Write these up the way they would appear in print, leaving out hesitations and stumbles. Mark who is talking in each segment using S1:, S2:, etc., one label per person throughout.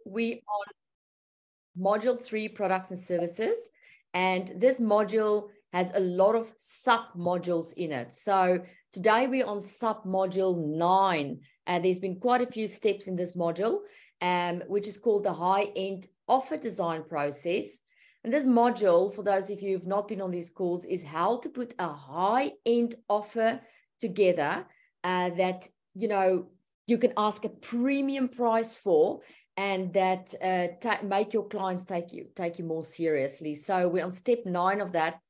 S1: we on module 3, products and services. And this module has a lot of sub-modules in it. So today we're on sub-module 9. There's been quite a few steps in this module, which is called the high-end offer design process. And this module, for those of you who've not been on these calls, is how to put a high-end offer together that, you know, you can ask a premium price for, and that make your clients take you more seriously. So we're on step 9 of that,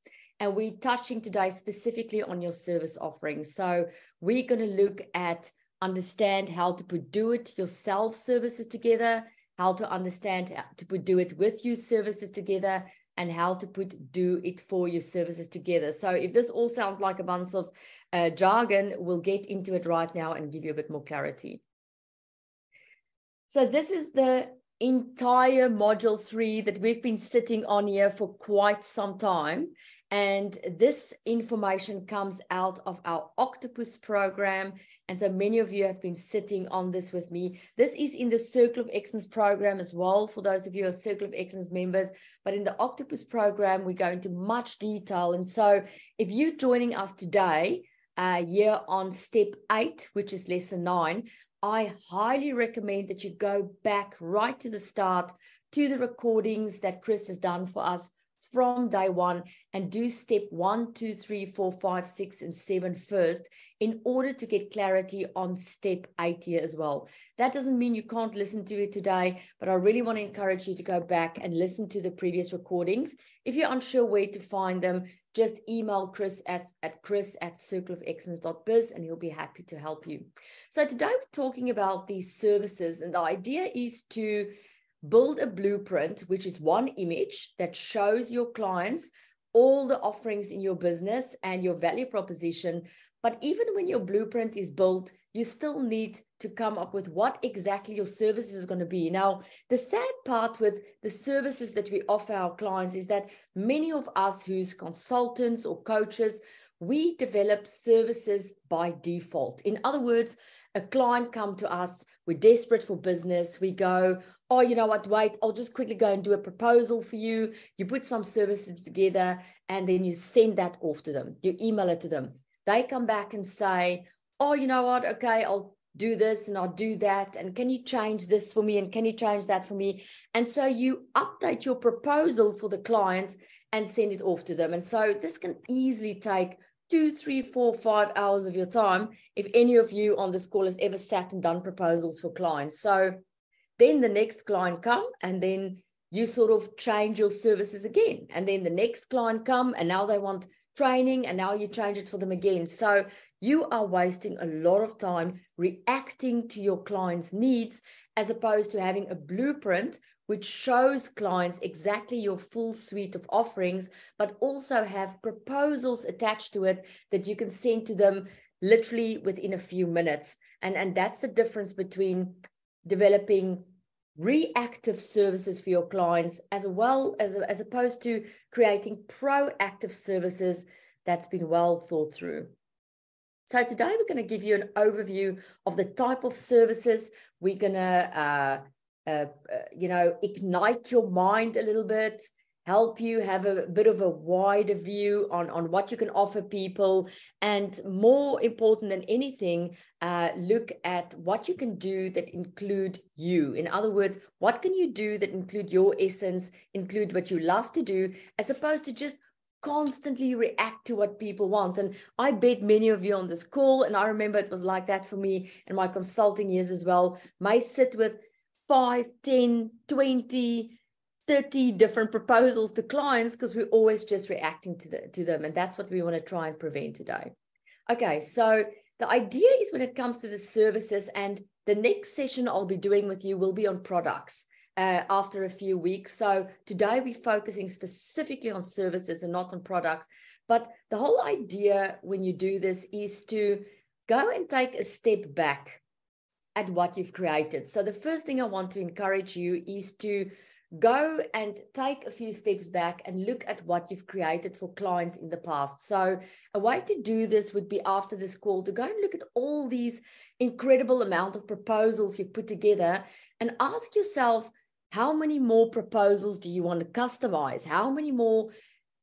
S1: and we're touching today specifically on your service offerings. So we're going to look at understand how to put do-it-yourself services together, how to understand how to put do-it-with-you services together, and how to put do-it-for-you services together. So if this all sounds like a bunch of jargon, we'll get into it right now and give you a bit more clarity. So this is the entire module 3 that we've been sitting on here for quite some time. And this information comes out of our Octopus program. And so many of you have been sitting on this with me. This is in the Circle of Excellence program as well, for those of you who are Circle of Excellence members. But in the Octopus program, we go into much detail. And so if you're joining us today, here on step 8, which is lesson 9, I highly recommend that you go back right to the start, to the recordings that Chris has done for us from day 1, and do step 1, 2, 3, 4, 5, 6, and 7 first, in order to get clarity on step 8 here as well. That doesn't mean you can't listen to it today, but I really want to encourage you to go back and listen to the previous recordings. If you're unsure where to find them, just email Chris at chris@circleofexcellence.biz, and he'll be happy to help you. So today we're talking about these services, and the idea is to build a blueprint, which is one image that shows your clients all the offerings in your business and your value proposition. But even when your blueprint is built, you still need to come up with what exactly your service is going to be. Now, the sad part with the services that we offer our clients is that many of us who's consultants or coaches, we develop services by default. In other words, a client come to us, we're desperate for business, we go, oh, you know what, wait, I'll just quickly go and do a proposal for you. You put some services together, and then you send that off to them. You email it to them. They come back and say, oh, you know what, okay, I'll do this and I'll do that. And can you change this for me? And can you change that for me? And so you update your proposal for the client and send it off to them. And so this can easily take 2, 3, 4, 5 hours of your time, if any of you on this call has ever sat and done proposals for clients. So then the next client come, and then you sort of change your services again. And then the next client come, and now they want training, and now you change it for them again. So you are wasting a lot of time reacting to your clients' needs, as opposed to having a blueprint which shows clients exactly your full suite of offerings, but also have proposals attached to it that you can send to them literally within a few minutes. And that's the difference between developing reactive services for your clients as opposed to creating proactive services that's been well thought through. So today we're going to give you an overview of the type of services. We're going to ignite your mind a little bit, help you have a bit of a wider view on what you can offer people, and more important than anything, look at what you can do that include you. In other words, what can you do that include your essence, include what you love to do, as opposed to just constantly react to what people want. And I bet many of you on this call, and I remember it was like that for me in my consulting years as well, may sit with 5, 10, 20, 30 different proposals to clients because we're always just reacting to them. And that's what we want to try and prevent today. Okay, so the idea is when it comes to the services, and the next session I'll be doing with you will be on products after a few weeks. So today we're focusing specifically on services and not on products. But the whole idea when you do this is to go and take a step back at what you've created. So the first thing I want to encourage you is to go and take a few steps back and look at what you've created for clients in the past. So a way to do this would be after this call to go and look at all these incredible amount of proposals you've put together and ask yourself, How many more proposals do you want to customize? How many more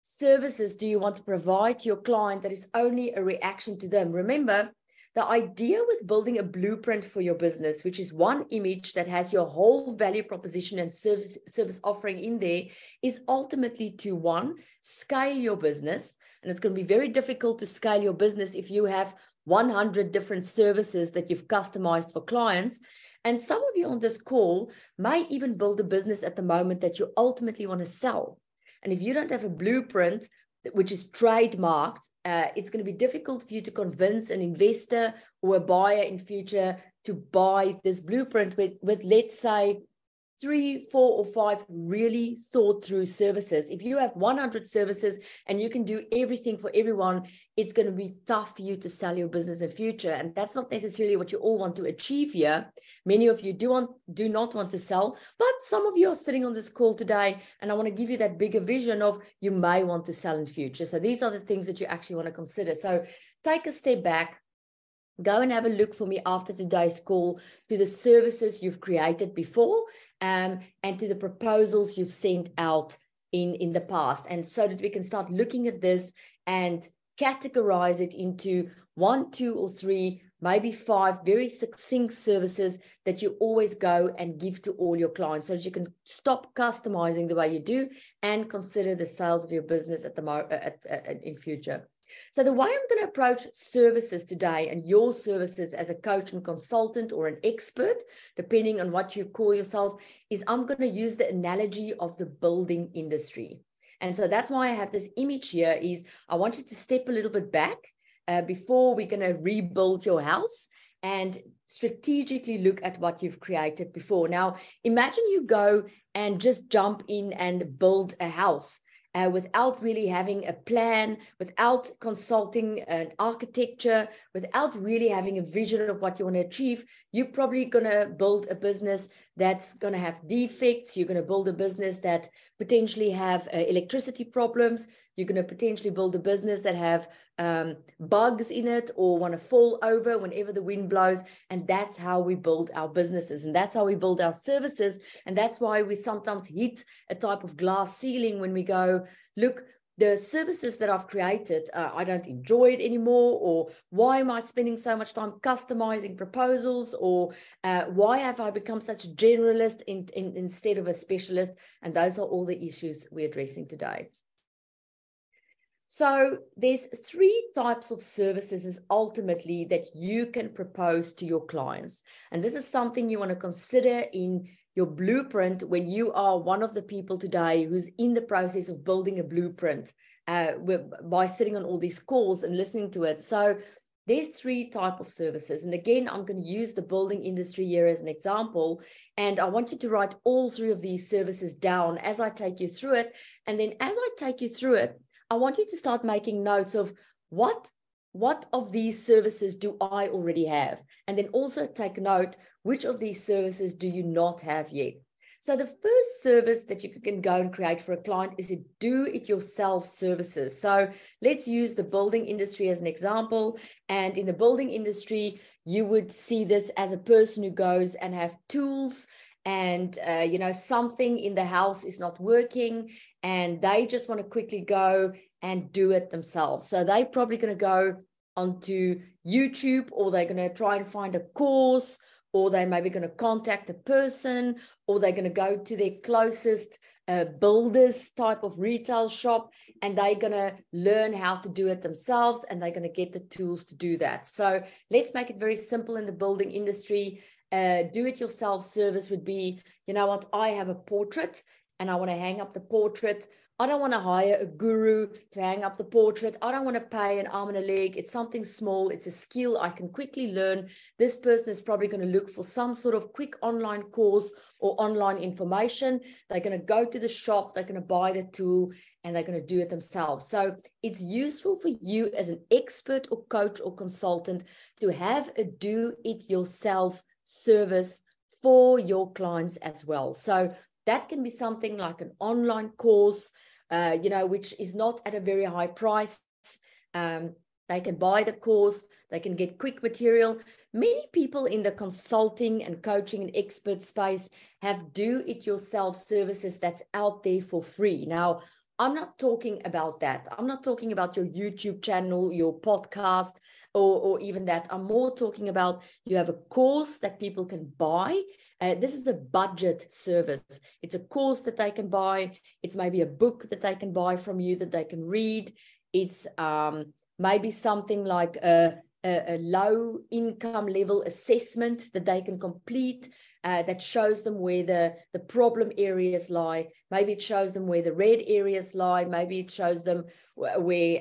S1: services do you want to provide to your client that is only a reaction to them? Remember, the idea with building a blueprint for your business, which is one image that has your whole value proposition and service offering in there, is ultimately to, one, scale your business. And it's going to be very difficult to scale your business if you have 100 different services that you've customized for clients. And some of you on this call may even build a business at the moment that you ultimately want to sell. And if you don't have a blueprint, which is trademarked, it's going to be difficult for you to convince an investor or a buyer in future to buy this blueprint with let's say, 3, 4, or 5 really thought through services. If you have 100 services and you can do everything for everyone, it's going to be tough for you to sell your business in future. And that's not necessarily what you all want to achieve here. Many of you do not want to sell, but some of you are sitting on this call today, and I want to give you that bigger vision of you may want to sell in future. So these are the things that you actually want to consider. So take a step back. Go and have a look for me after today's call to the services you've created before, and to the proposals you've sent out in the past. And so that we can start looking at this and categorize it into 1, 2, or 3, maybe 5 very succinct services that you always go and give to all your clients, so that you can stop customizing the way you do and consider the sales of your business in future. So the way I'm going to approach services today, and your services as a coach and consultant or an expert, depending on what you call yourself, is I'm going to use the analogy of the building industry. And so that's why I have this image here. Is I want you to step a little bit back before we're going to rebuild your house and strategically look at what you've created before. Now, imagine you go and just jump in and build a house. Without really having a plan, without consulting an architecture, without really having a vision of what you want to achieve, you're probably going to build a business that's going to have defects. You're going to build a business that potentially have electricity problems. You're going to potentially build a business that have bugs in it or want to fall over whenever the wind blows. And that's how we build our businesses. And that's how we build our services. And that's why we sometimes hit a type of glass ceiling when we go, look, the services that I've created, I don't enjoy it anymore, or why am I spending so much time customizing proposals, or why have I become such a generalist instead of a specialist? And those are all the issues we're addressing today. So there's 3 types of services ultimately that you can propose to your clients. And this is something you want to consider in your blueprint when you are one of the people today who's in the process of building a blueprint by sitting on all these calls and listening to it. So there's 3 types of services. And again, I'm going to use the building industry here as an example. And I want you to write all 3 of these services down as I take you through it. And then as I take you through it, I want you to start making notes of what of these services do I already have? And then also take note, which of these services do you not have yet? So the first service that you can go and create for a client is a do-it-yourself services. So let's use the building industry as an example. And in the building industry, you would see this as a person who goes and have tools and, something in the house is not working and they just want to quickly go and do it themselves. So they're probably going to go onto YouTube, or they're going to try and find a course, or they're maybe going to contact a person, or they're going to go to their closest builders type of retail shop, and they're going to learn how to do it themselves, and they're going to get the tools to do that. So let's make it very simple in the building industry. Do-it-yourself service would be, you know what, I have a portrait and I want to hang up the portrait. I don't want to hire a guru to hang up the portrait. I don't want to pay an arm and a leg. It's something small. It's a skill I can quickly learn. This person is probably going to look for some sort of quick online course or online information. They're going to go to the shop. They're going to buy the tool and they're going to do it themselves. So it's useful for you as an expert or coach or consultant to have a do-it-yourself service for your clients as well. So that can be something like an online course, which is not at a very high price. They can buy the course, they can get quick material. many people in the consulting and coaching and expert space have do-it-yourself services that's out there for free. Now, I'm not talking about that. I'm not talking about your YouTube channel, your podcast, or even that. I'm more talking about you have a course that people can buy. This is a budget service. It's a course that they can buy. It's maybe a book that they can buy from you that they can read. It's maybe something like a low income level assessment that they can complete. That shows them where the problem areas lie. Maybe it shows them where the red areas lie. Maybe it shows them where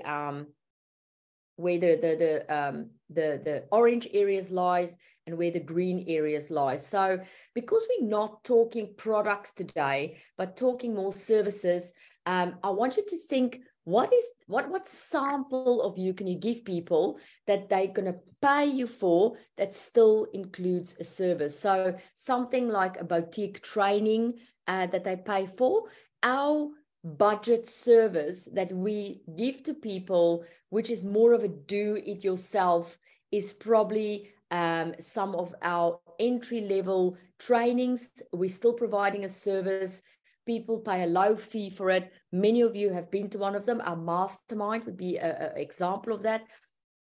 S1: the orange areas lies and where the green areas lie. So because we're not talking products today, but talking more services, I want you to think, what sample of you can you give people that they're going to pay you for that still includes a service? So something like a boutique training that they pay for. Our budget service that we give to people, which is more of a do-it-yourself, is probably some of our entry-level trainings. We're still providing a service. People pay a low fee for it. Many of you have been to one of them. Our mastermind would be an example of that.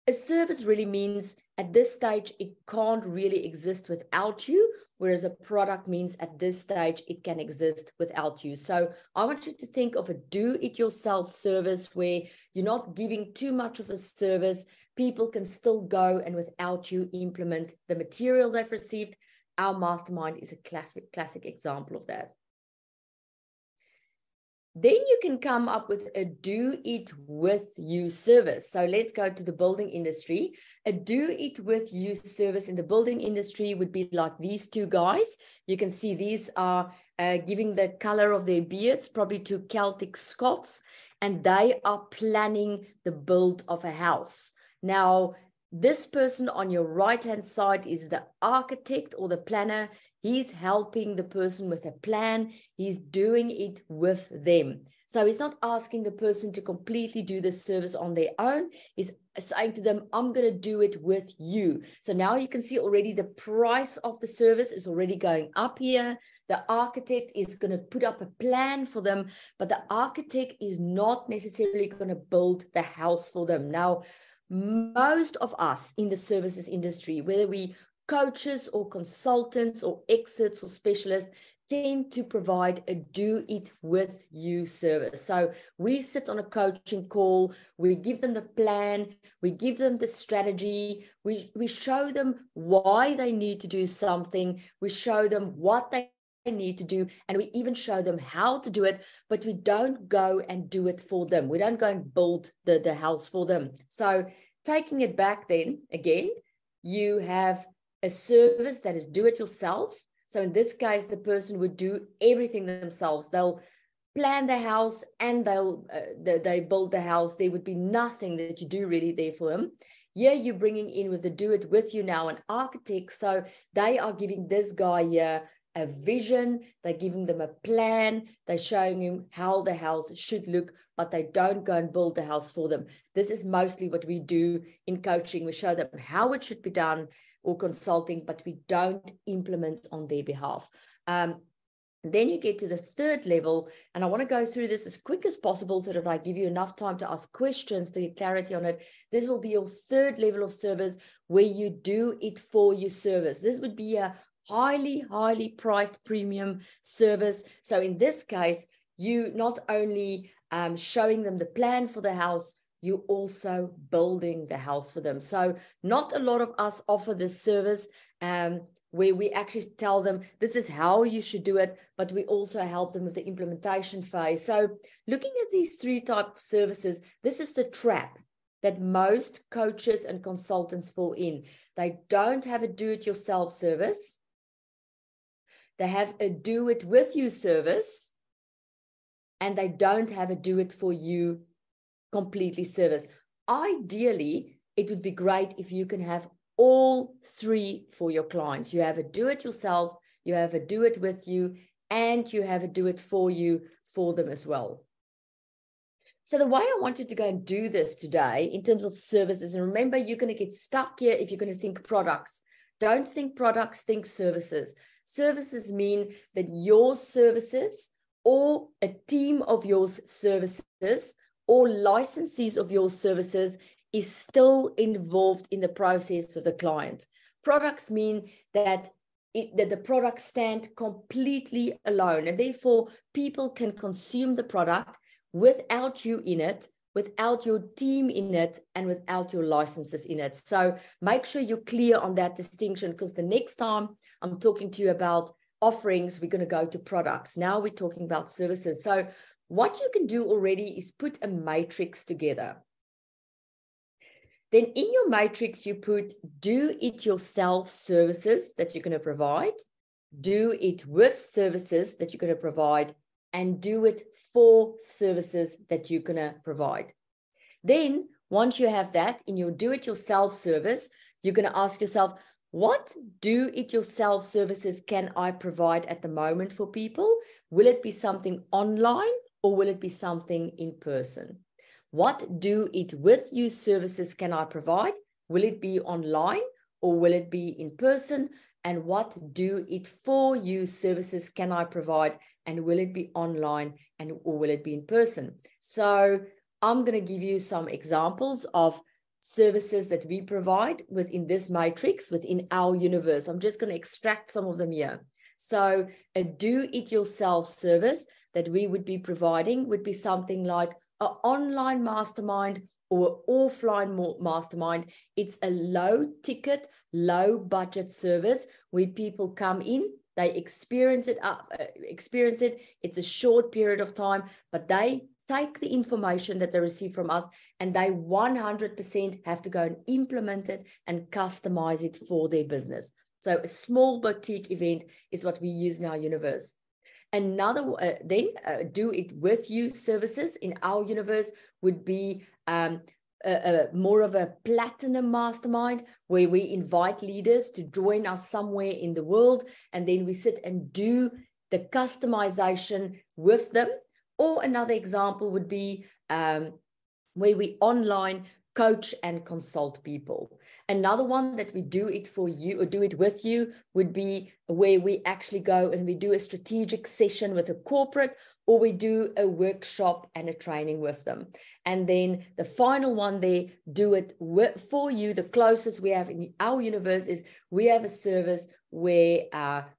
S1: A service really means at this stage, it can't really exist without you, whereas a product means at this stage, it can exist without you. So I want you to think of a do-it-yourself service where you're not giving too much of a service. People can still go and without you implement the material they've received. Our mastermind is a classic example of that. Then you can come up with a do-it-with-you service. So let's go to the building industry. A do-it-with-you service in the building industry would be like these two guys. You can see these are giving the color of their beards, probably to Celtic Scots, and they are planning the build of a house. Now, this person on your right-hand side is the architect or the planner. He's helping the person with a plan. He's doing it with them. So he's not asking the person to completely do the service on their own. He's saying to them, I'm going to do it with you. So now you can see already the price of the service is already going up here. The architect is going to put up a plan for them, but the architect is not necessarily going to build the house for them. Now, most of us in the services industry, whether we coaches or consultants or experts or specialists, tend to provide a do-it-with-you service. So we sit on a coaching call, we give them the plan, we give them the strategy, we show them why they need to do something, we show them what they need to do, and we even show them how to do it, but we don't go and do it for them. We don't go and build the house for them. So taking it back then, again, you have a service that is do it yourself. So in this case, the person would do everything themselves. They'll plan the house and they build the house. There would be nothing that you do really there for them. Here you're bringing in with the do it with you now an architect. So they are giving this guy here a vision. They're giving them a plan. They're showing him how the house should look, but they don't go and build the house for them. This is mostly what we do in coaching. We show them how it should be done or consulting, but we don't implement on their behalf. Then you get to the third level, and I want to go through this as quick as possible so that I give you enough time to ask questions to get clarity on it. This will be your third level of service where you do it for your service. This would be a highly priced premium service. So in this case, you not only showing them the plan for the house, you're also building the house for them. So not a lot of us offer this service where we actually tell them this is how you should do it, but we also help them with the implementation phase. So looking at these three types of services, this is the trap that most coaches and consultants fall in. They don't have a do-it-yourself service. They have a do-it-with-you service, and they don't have a do-it-for-you completely service. Ideally, it would be great if you can have all three for your clients. You have a do-it-yourself, you have a do-it-with-you, and you have a do-it-for-you for them as well. So the way I want you to go and do this today in terms of services, and remember, you're going to get stuck here if you're going to think products. Don't think products, think services. Services mean that your services or a team of your services or licensees of your services is still involved in the process with the client. Products mean that the products stand completely alone, and therefore people can consume the product without you in it, without your team in it, and without your licenses in it. So make sure you're clear on that distinction, because the next time I'm talking to you about offerings, we're going to go to products. Now we're talking about services. So what you can do already is put a matrix together. Then in your matrix, you put do-it-yourself services that you're going to provide, do it with services that you're going to provide, and do it for services that you're going to provide. Then once you have that in your do-it-yourself service, you're going to ask yourself, what do-it-yourself services can I provide at the moment for people? Will it be something online or will it be something in person? What do-it-with-you services can I provide? Will it be online or will it be in person? And what do-it-for-you services can I provide? And will it be online or will it be in person? So I'm going to give you some examples of services that we provide within this matrix, within our universe. I'm just going to extract some of them here. So a do-it-yourself service that we would be providing would be something like an online mastermind or offline mastermind. It's a low ticket, low budget service where people come in, they experience it. It's a short period of time, but they take the information that they receive from us and they 100% have to go and implement it and customize it for their business. So a small boutique event is what we use in our universe. Another do it with you services in our universe would be more of a platinum mastermind where we invite leaders to join us somewhere in the world, and then we sit and do the customization with them. Or another example would be where we online coach and consult people. Another one that we do it for you or do it with you would be where we actually go and we do a strategic session with a corporate, or we do a workshop and a training with them. And then the final one there, do it for you. The closest we have in our universe is we have a service where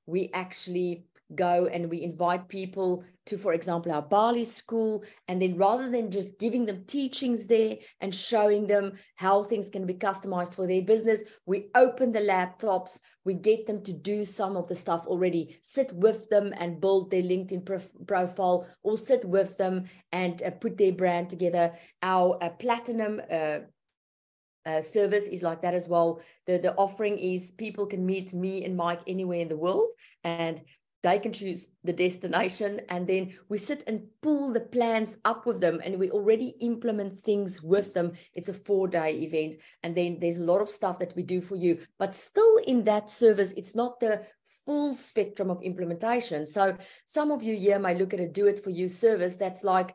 S1: we actually go and we invite people to, for example, our Bali school. And then rather than just giving them teachings there and showing them how things can be customized for their business, we open the laptops, we get them to do some of the stuff already, sit with them and build their LinkedIn profile, or sit with them and put their brand together. Our platinum service is like that as well. The offering is people can meet me and Mike anywhere in the world, and they can choose the destination, and then we sit and pull the plans up with them and we already implement things with them. It's a 4-day event, and then there's a lot of stuff that we do for you, but still in that service, it's not the full spectrum of implementation. So some of you here may look at a do it for you service that's like,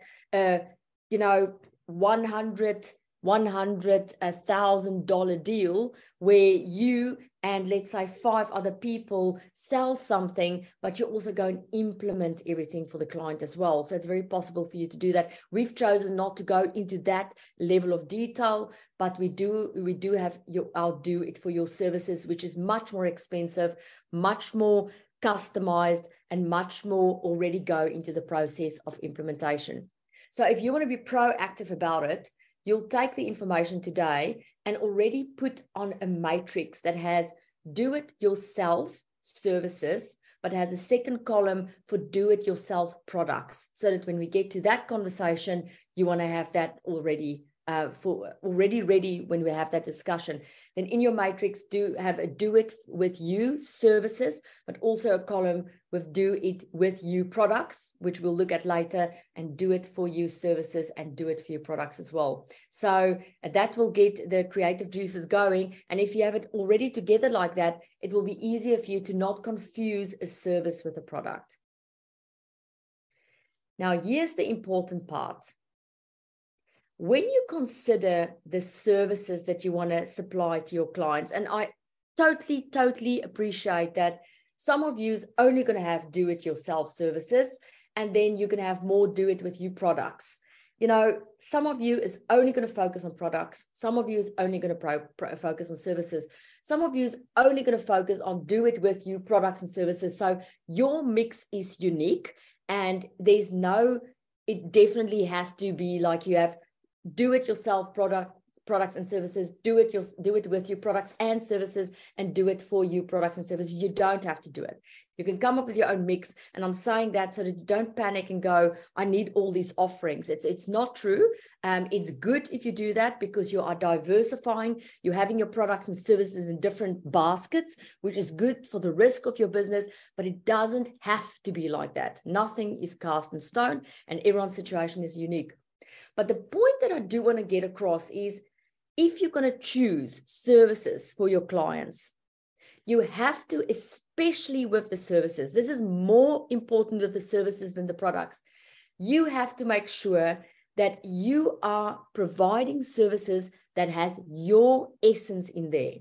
S1: $100,000 deal where you and let's say 5 other people sell something, but you also go and implement everything for the client as well. So it's very possible for you to do that. We've chosen not to go into that level of detail, but we do have our do it for your services, which is much more expensive, much more customized, and much more already go into the process of implementation. So if you want to be proactive about it, you'll take the information today and already put on a matrix that has do-it-yourself services, but has a second column for do-it-yourself products, so that when we get to that conversation, you want to have that already ready when we have that discussion. Then in your matrix, do it with you services, but also a column with do it with you products, which we'll look at later, and do it for you services and do it for you products as well. So that will get the creative juices going. And if you have it already together like that, it will be easier for you to not confuse a service with a product. Now, here's the important part. When you consider the services that you want to supply to your clients, and I totally appreciate that some of you is only going to have do-it-yourself services, and then you're going to have more do-it-with-you products. You know, some of you is only going to focus on products. Some of you is only going to focus on services. Some of you is only going to focus on do-it-with-you products and services. So your mix is unique, and there's no, it definitely has to be like you have do-it-yourself products and services, do it with your products and services, and do it for you products and services. You don't have to do it. You can come up with your own mix. And I'm saying that so that you don't panic and go, I need all these offerings. It's not true. It's good if you do that, because you are diversifying. You're having your products and services in different baskets, which is good for the risk of your business, but it doesn't have to be like that. Nothing is cast in stone, and everyone's situation is unique. But the point that I do want to get across is, if you're going to choose services for your clients, you have to, especially with the services, this is more important with the services than the products. You have to make sure that you are providing services that has your essence in there.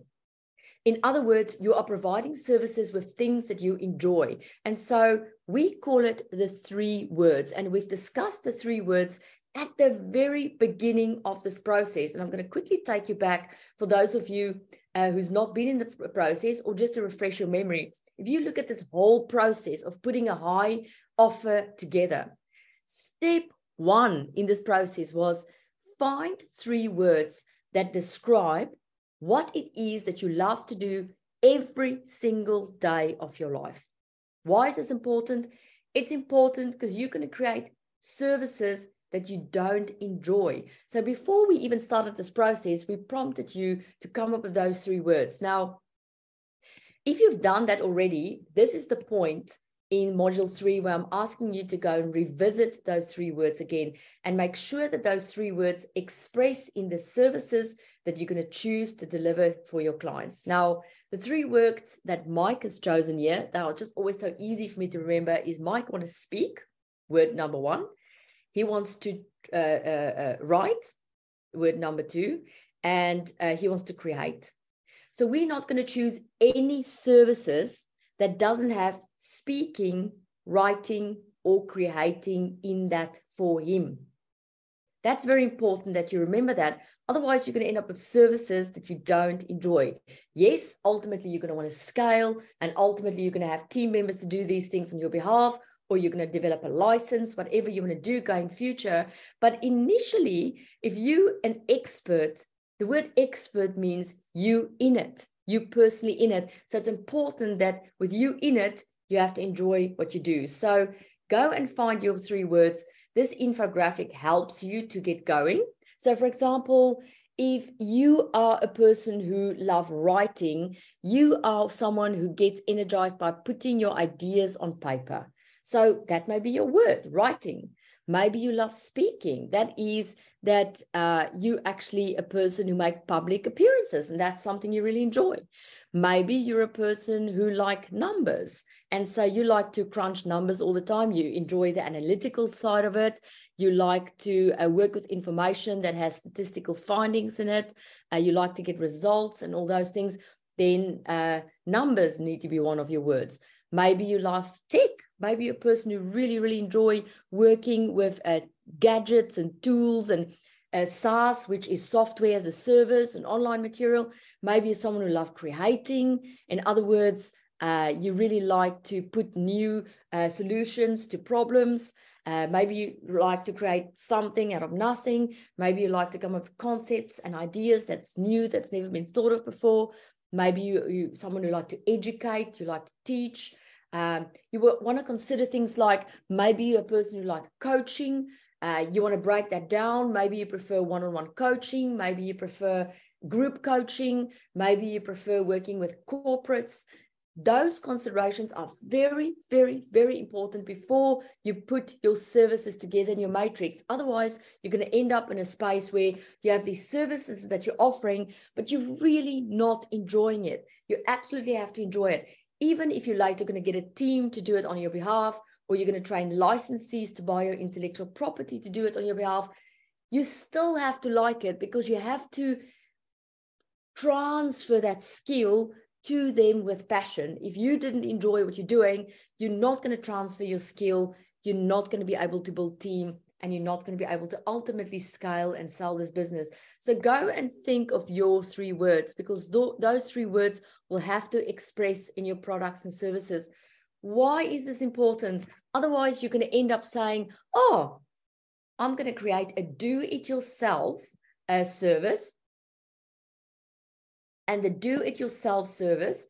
S1: In other words, you are providing services with things that you enjoy. And so we call it the 3 words. And we've discussed the 3 words at the very beginning of this process. And I'm going to quickly take you back for those of you who's not been in the process, or just to refresh your memory. If you look at this whole process of putting a high offer together, step 1 in this process was find 3 words that describe what it is that you love to do every single day of your life. Why is this important? It's important because you're going to create services that you don't enjoy. So before we even started this process, we prompted you to come up with those 3 words. Now, if you've done that already, this is the point in module 3 where I'm asking you to go and revisit those 3 words again and make sure that those 3 words express in the services that you're going to choose to deliver for your clients. Now, the 3 words that Mike has chosen here, that are just always so easy for me to remember, is Mike wants to speak, word number 1. He wants to write, word number 2, and he wants to create. So we're not going to choose any services that doesn't have speaking, writing, or creating in that for him. That's very important that you remember that. Otherwise, you're going to end up with services that you don't enjoy. Yes, ultimately, you're going to want to scale, and ultimately, you're going to have team members to do these things on your behalf, or you're going to develop a license, whatever you want to do going future. But initially, if you're an expert, the word expert means you in it, you personally in it. So it's important that with you in it, you have to enjoy what you do. So go and find your 3 words. This infographic helps you to get going. So for example, if you are a person who loves writing, you are someone who gets energized by putting your ideas on paper. So that may be your word, writing. Maybe you love speaking. That is that you actually a person who makes public appearances, and that's something you really enjoy. Maybe you're a person who like numbers, and so you like to crunch numbers all the time. You enjoy the analytical side of it. You like to work with information that has statistical findings in it. You like to get results and all those things. Then numbers need to be one of your words. Maybe you love tech. Maybe you're a person who really enjoy working with gadgets and tools and SaaS, which is software as a service and online material. Maybe you're someone who loves creating. In other words, you really like to put new solutions to problems. Maybe you like to create something out of nothing. Maybe you like to come up with concepts and ideas that's new, that's never been thought of before. Maybe you're someone who like to educate, you like to teach. You want to consider things like maybe you're a person who likes coaching. You want to break that down. Maybe you prefer one-on-one coaching. Maybe you prefer group coaching. Maybe you prefer working with corporates. Those considerations are very important before you put your services together in your matrix. Otherwise, you're going to end up in a space where you have these services that you're offering, but you're really not enjoying it. You absolutely have to enjoy it. Even if you're later going to get a team to do it on your behalf, or you're going to train licensees to buy your intellectual property to do it on your behalf, you still have to like it, because you have to transfer that skill to them with passion. If you didn't enjoy what you're doing, you're not going to transfer your skill. You're not going to be able to build team, and you're not going to be able to ultimately scale and sell this business. So go and think of your 3 words, because those 3 words will have to express in your products and services. Why is this important? Otherwise, you're going to end up saying, oh, I'm going to create a do-it-yourself service. And the do-it-yourself service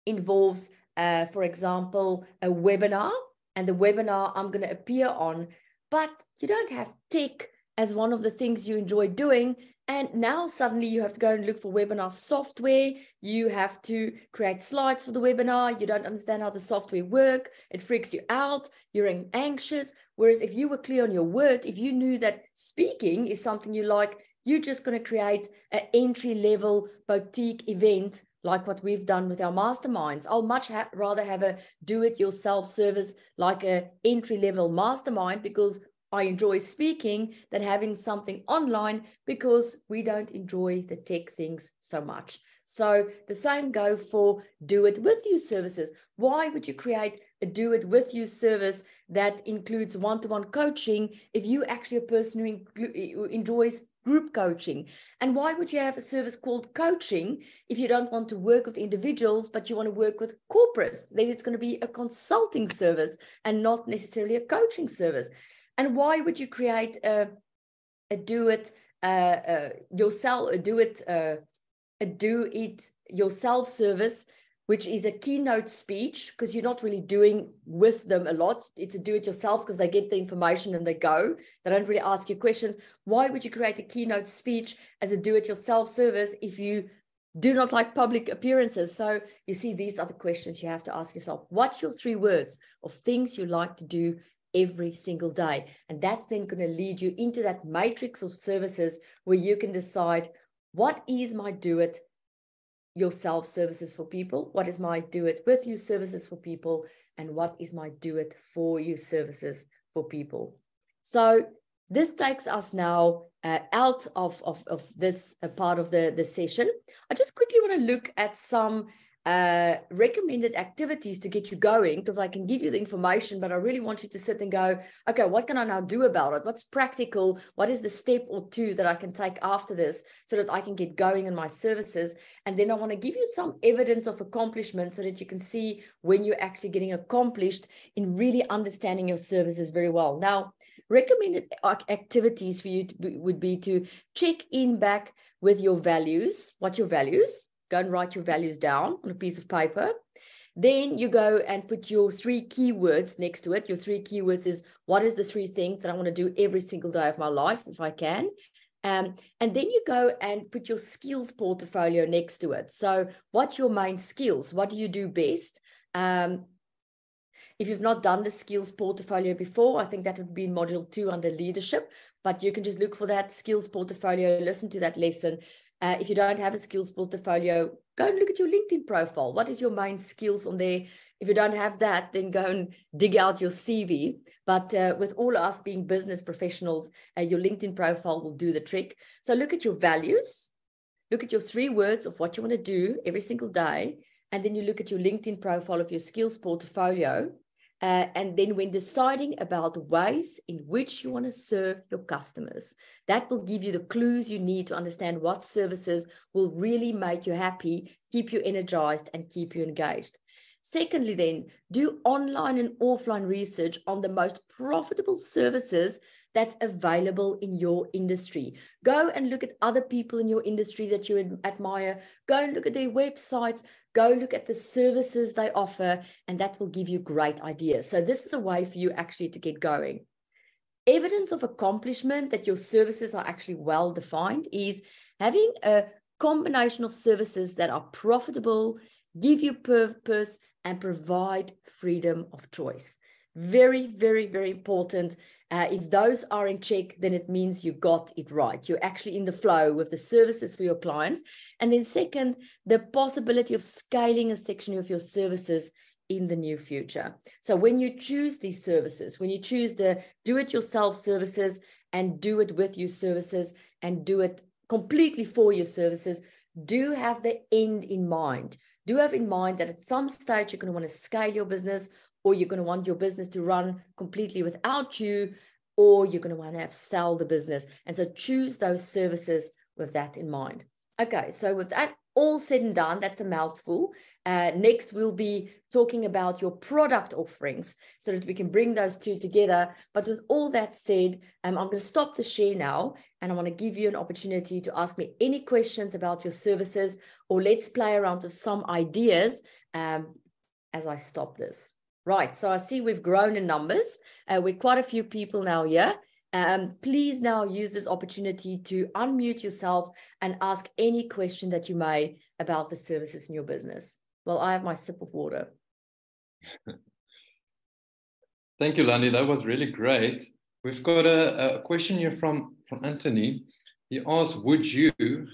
S1: involves, for example, a webinar. And the webinar I'm going to appear on, but you don't have tech as one of the things you enjoy doing. And now suddenly you have to go and look for webinar software. You have to create slides for the webinar. You don't understand how the software works. It freaks you out. You're anxious. Whereas if you were clear on your word, if you knew that speaking is something you like, you're just going to create an entry-level boutique event like what we've done with our masterminds. I'll much rather have a do-it-yourself service like an entry-level mastermind, because I enjoy speaking, than having something online because we don't enjoy the tech things so much. So the same go for do-it-with-you services. Why would you create a do-it-with-you service that includes one-to-one coaching if you actually a person who enjoys group coaching? And why would you have a service called coaching if you don't want to work with individuals, but you want to work with corporates? Then it's going to be a consulting service and not necessarily a coaching service. And why would you create a do-it-yourself service, which is a keynote speech, because you're not really doing with them a lot. It's a do-it-yourself because they get the information and they go. They don't really ask you questions. Why would you create a keynote speech as a do-it-yourself service if you do not like public appearances? So you see, these are the questions you have to ask yourself. What's your 3 words of things you like to do every single day? And that's then going to lead you into that matrix of services where you can decide, what is my do-it-yourself services for people? What is my do-it-with-you services for people? And what is my do-it-for-you services for people? So this takes us now out of this part of the session. I just quickly want to look at some recommended activities to get you going, because I can give you the information, but I really want you to sit and go, okay, what can I now do about it? What's practical? What is the step or 2 that I can take after this so that I can get going in my services? And then I want to give you some evidence of accomplishment so that you can see when you're actually getting accomplished in really understanding your services very well. Now, recommended activities for you would be to check in back with your values. What's your values? Go and write your values down on a piece of paper. Then you go and put your 3 keywords next to it. Your 3 keywords is, what is the 3 things that I want to do every single day of my life if I can? And then you go and put your skills portfolio next to it. So what's your main skills? What do you do best? If you've not done the skills portfolio before, I think that would be in module 2 under leadership, but you can just look for that skills portfolio, listen to that lesson. If you don't have a skills portfolio, go and look at your LinkedIn profile. What is your main skills on there? If you don't have that, then go and dig out your CV. But with all us being business professionals, your LinkedIn profile will do the trick. So look at your values, look at your 3 words of what you want to do every single day. And then you look at your LinkedIn profile of your skills portfolio. And then when deciding about the ways in which you want to serve your customers, that will give you the clues you need to understand what services will really make you happy, keep you energized, and keep you engaged. Secondly, then, do online and offline research on the most profitable services that's available in your industry. Go and look at other people in your industry that you admire. Go and look at their websites. Go look at the services they offer, and that will give you great ideas. So this is a way for you actually to get going. Evidence of accomplishment that your services are actually well defined is having a combination of services that are profitable, give you purpose, and provide freedom of choice. Very, very, very important. If those are in check, then it means you got it right. You're actually in the flow with the services for your clients. And then second, the possibility of scaling a section of your services in the near future. So when you choose these services, when you choose the do-it-yourself services and do-it-with-you services and do it completely for your services, do have the end in mind. Do have in mind that at some stage you're going to want to scale your business, or you're going to want your business to run completely without you, or you're going to want to sell the business. And so choose those services with that in mind. Okay, so with that all said and done, that's a mouthful. Next, we'll be talking about your product offerings so that we can bring those two together. But with all that said, I'm going to stop the share now, and I want to give you an opportunity to ask me any questions about your services, or let's play around with some ideas as I stop this. Right, so I see we've grown in numbers. We're quite a few people now here. Please now use this opportunity to unmute yourself and ask any question that you may about the services in your business. Well, I have my sip of water.
S2: Thank you, Landi. That was really great. We've got a question here from Anthony. He asks,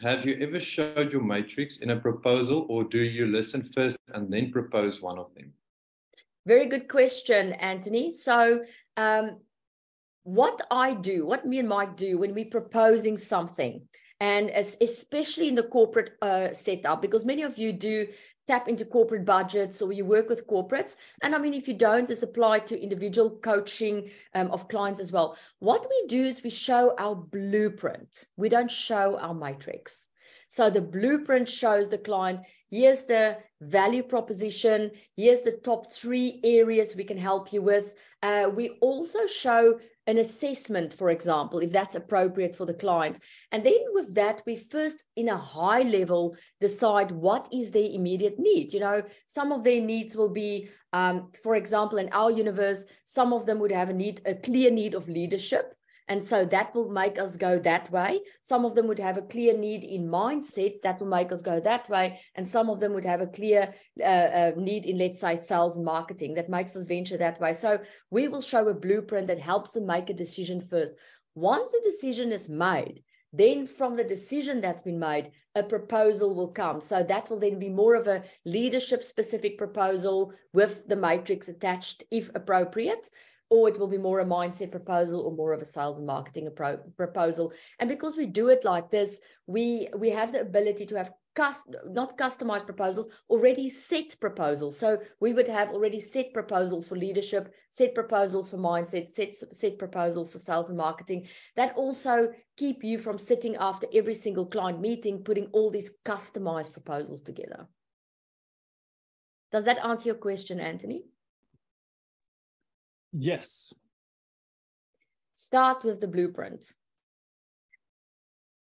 S2: have you ever showed your matrix in a proposal, or do you listen first and then propose one of them?
S1: Very good question, Anthony. So what me and Mike do when we're proposing something, and especially in the corporate setup, because many of you do tap into corporate budgets, or you work with corporates. And I mean, if you don't, this applies to individual coaching of clients as well. What we do is we show our blueprint. We don't show our matrix. So the blueprint shows the client, here's the value proposition, here's the top 3 areas we can help you with. We also show an assessment, for example, if that's appropriate for the client. And then with that, we first, in a high level, decide what is their immediate need. You know, some of their needs will be, for example, in our universe, some of them would have a clear need of leadership. And so that will make us go that way. Some of them would have a clear need in mindset that will make us go that way. And some of them would have a clear need in, let's say, sales and marketing that makes us venture that way. So we will show a blueprint that helps them make a decision first. Once the decision is made, then from the decision that's been made, a proposal will come. So that will then be more of a leadership specific proposal with the matrix attached if appropriate. Or it will be more a mindset proposal, or more of a sales and marketing proposal. And because we do it like this, we have the ability to have not customized proposals, already set proposals. So we would have already set proposals for leadership, set proposals for mindset, set proposals for sales and marketing. That also keep you from sitting after every single client meeting, putting all these customized proposals together. Does that answer your question, Anthony?
S3: Yes.
S1: Start with the blueprint.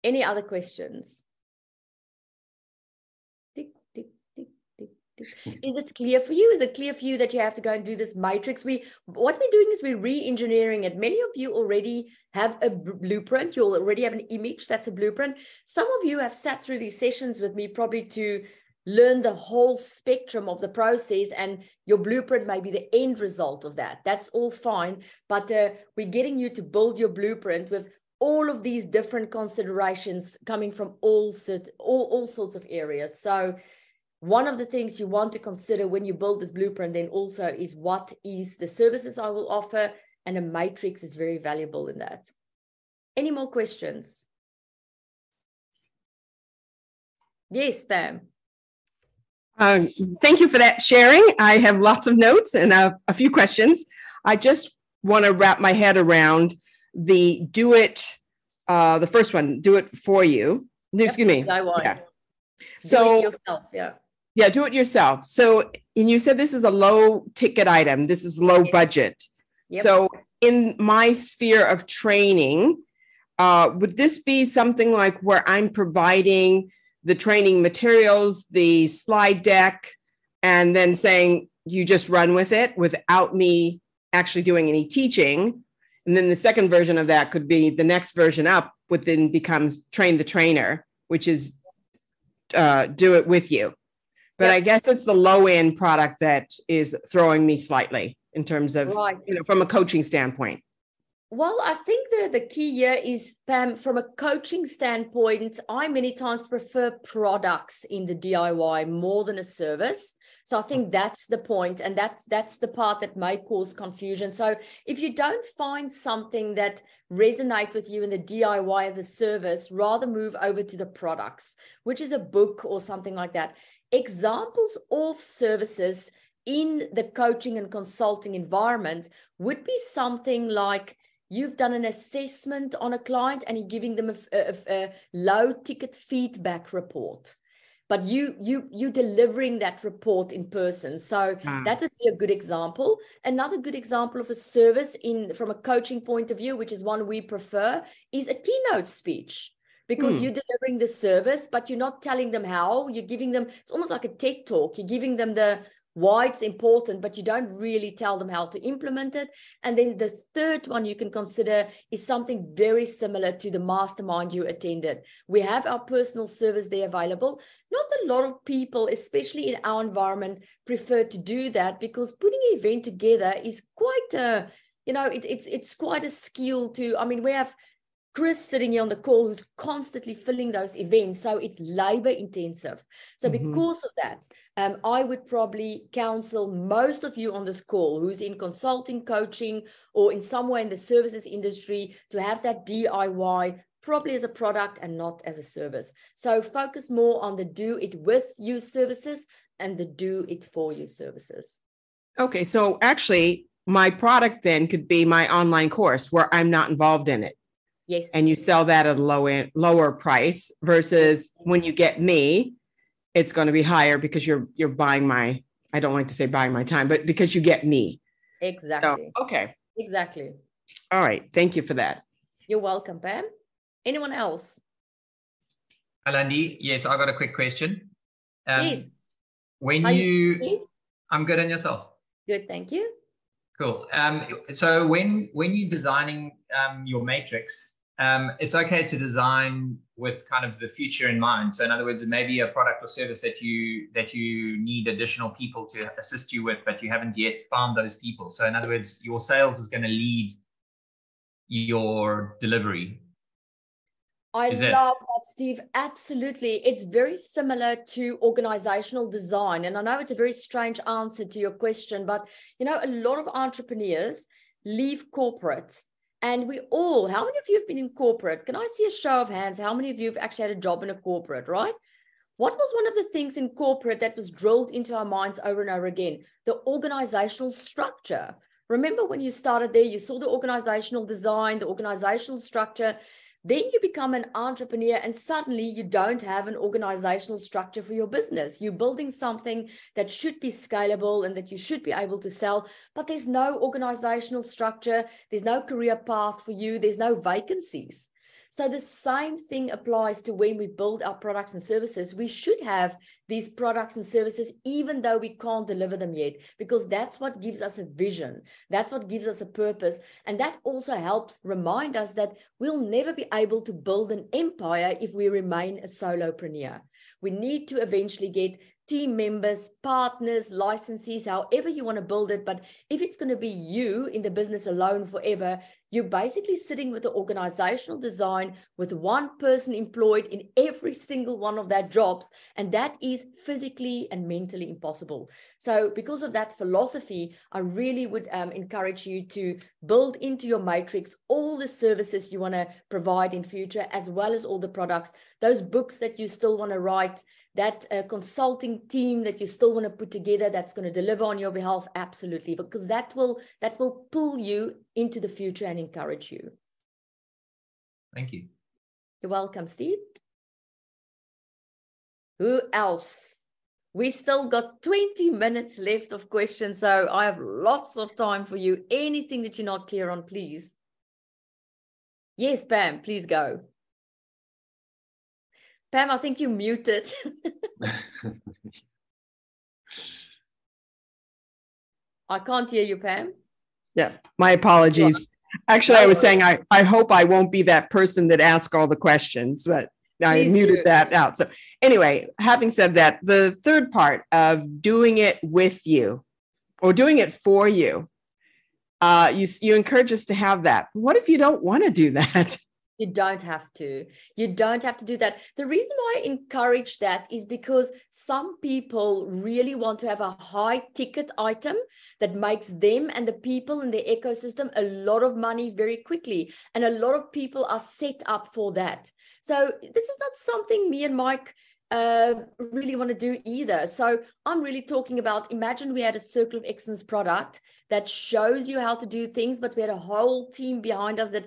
S1: Any other questions? Tick, tick, tick, tick, tick. Is it clear for you? Is it clear for you that you have to go and do this matrix? What we're doing is we're re-engineering it. Many of you already have a blueprint. You'll already have an image that's a blueprint. Some of you have sat through these sessions with me probably to learn the whole spectrum of the process, and your blueprint may be the end result of that. That's all fine, but we're getting you to build your blueprint with all of these different considerations coming from all sorts of areas. So one of the things you want to consider when you build this blueprint then also is what is the services I will offer, and a matrix is very valuable in that. Any more questions? Yes, Pam.
S4: Thank you for that sharing. I have lots of notes and a few questions. I just want to wrap my head around the the first one, do it for you. Excuse me. Yeah. So,
S1: do it yourself, yeah.
S4: Yeah, do it yourself. So, and you said this is a low ticket item. This is low budget. Yep. So in my sphere of training, would this be something like where I'm providing the training materials, the slide deck, and then saying you just run with it without me actually doing any teaching? And then the second version of that could be the next version up, would then becomes train the trainer, which is do it with you. But yep. I guess it's the low end product that is throwing me slightly in terms of, from a coaching standpoint.
S1: Well, I think the key here is, Pam, from a coaching standpoint, I many times prefer products in the DIY more than a service. So I think that's the point, and that's the part that may cause confusion. So if you don't find something that resonate with you in the DIY as a service, rather move over to the products, which is a book or something like that. Examples of services in the coaching and consulting environment would be something like you've done an assessment on a client and you're giving them a low ticket feedback report, but you delivering that report in person. So that would be a good example. Another good example of a service from a coaching point of view, which is one we prefer, is a keynote speech. Because you're delivering the service, but you're not telling them how. You're giving them, it's almost like a TED talk. You're giving them the why it's important, but you don't really tell them how to implement it. And then the third one you can consider is something very similar to the mastermind you attended. We have our personal service there available. Not a lot of people, especially in our environment, prefer to do that because putting an event together is quite a, it's quite a skill to, I mean, we have Chris sitting here on the call who's constantly filling those events. So it's labor intensive. So because of that, I would probably counsel most of you on this call who's in consulting, coaching, or in somewhere in the services industry to have that DIY probably as a product and not as a service. So focus more on the do it with you services and the do it for you services.
S4: Okay. So actually my product then could be my online course where I'm not involved in it.
S1: Yes.
S4: And you sell that at a lower price versus when you get me, it's going to be higher because you're buying my, I don't like to say buying my time, but because you get me.
S1: Exactly.
S4: So, okay.
S1: Exactly.
S4: All right. Thank you for that.
S1: You're welcome, Pam. Anyone else?
S3: Hi, Landi. Yes, I got a quick question.
S1: Yes.
S3: When
S1: How you doing, Steve?
S3: I'm good, and yourself?
S1: Good, thank you.
S3: Cool. So when you're designing your matrix, it's okay to design with kind of the future in mind. So in other words, it may be a product or service that you need additional people to assist you with, but you haven't yet found those people. So in other words, your sales is going to lead your delivery.
S1: I love that, Steve. Absolutely. It's very similar to organizational design. And I know it's a very strange answer to your question, but a lot of entrepreneurs leave corporate. And how many of you have been in corporate? Can I see a show of hands? How many of you have actually had a job in a corporate, right? What was one of the things in corporate that was drilled into our minds over and over again? The organizational structure. Remember when you started there, you saw the organizational design, the organizational structure. Then you become an entrepreneur and suddenly you don't have an organizational structure for your business. You're building something that should be scalable and that you should be able to sell, but there's no organizational structure. There's no career path for you. There's no vacancies. So the same thing applies to when we build our products and services. We should have these products and services, even though we can't deliver them yet, because that's what gives us a vision. That's what gives us a purpose. And that also helps remind us that we'll never be able to build an empire if we remain a solopreneur. We need to eventually get team members, partners, licensees, however you want to build it. But if it's going to be you in the business alone forever, you're basically sitting with the organizational design with one person employed in every single one of their jobs. And that is physically and mentally impossible. So because of that philosophy, I really would encourage you to build into your matrix all the services you want to provide in future, as well as all the products, those books that you still want to write, that consulting team that you still want to put together that's going to deliver on your behalf. Absolutely. Because that will pull you into the future and encourage you.
S3: Thank you.
S1: You're welcome, Steve. Who else? We still got 20 minutes left of questions, so I have lots of time for you. Anything that you're not clear on, please. Yes, Pam, please go. Pam, I think you muted. I can't hear you, Pam.
S4: Yeah, my apologies. Actually, I was saying I hope I won't be that person that asks all the questions, but I muted that out. So anyway, having said that, the third part of doing it with you or doing it for you, you encourage us to have that. What if you don't want to do that?
S1: You don't have to. You don't have to do that. The reason why I encourage that is because some people really want to have a high ticket item that makes them and the people in their ecosystem a lot of money very quickly. And a lot of people are set up for that. So this is not something me and Mike really want to do either. So I'm really talking about, imagine we had a Circle of Excellence product that shows you how to do things, but we had a whole team behind us that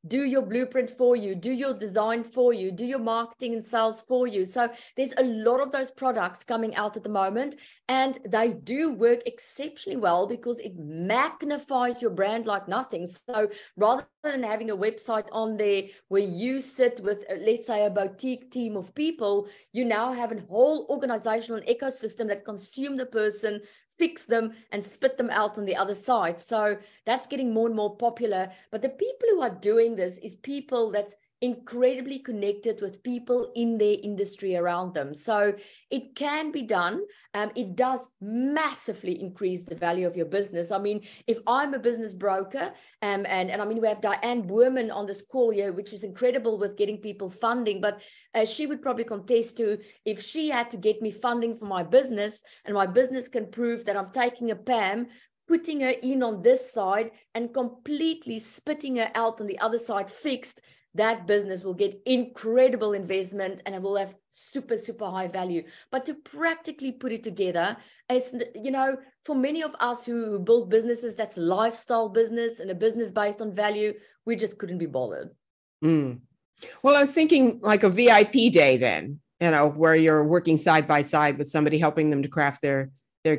S1: do your blueprint for you, do your design for you, do your marketing and sales for you. So there's a lot of those products coming out at the moment, and they do work exceptionally well because it magnifies your brand like nothing. So rather than having a website on there where you sit with, let's say, a boutique team of people, you now have a whole organizational ecosystem that consume the person, fix them, and spit them out on the other side. So that's getting more and more popular. But the people who are doing this is people that's incredibly connected with people in their industry around them. So it can be done. It does massively increase the value of your business. I mean, if I'm a business broker, and I mean, we have Diane Boerman on this call here, which is incredible with getting people funding, but she would probably contest to, if she had to get me funding for my business and my business can prove that I'm taking a Pam, putting her in on this side and completely spitting her out on the other side fixed, that business will get incredible investment and it will have super, super high value. But to practically put it together, as you know, for many of us who build businesses, that's lifestyle business and a business based on value, we just couldn't be bothered.
S4: Mm. Well, I was thinking like a VIP day then, you know, where you're working side by side with somebody helping them to craft their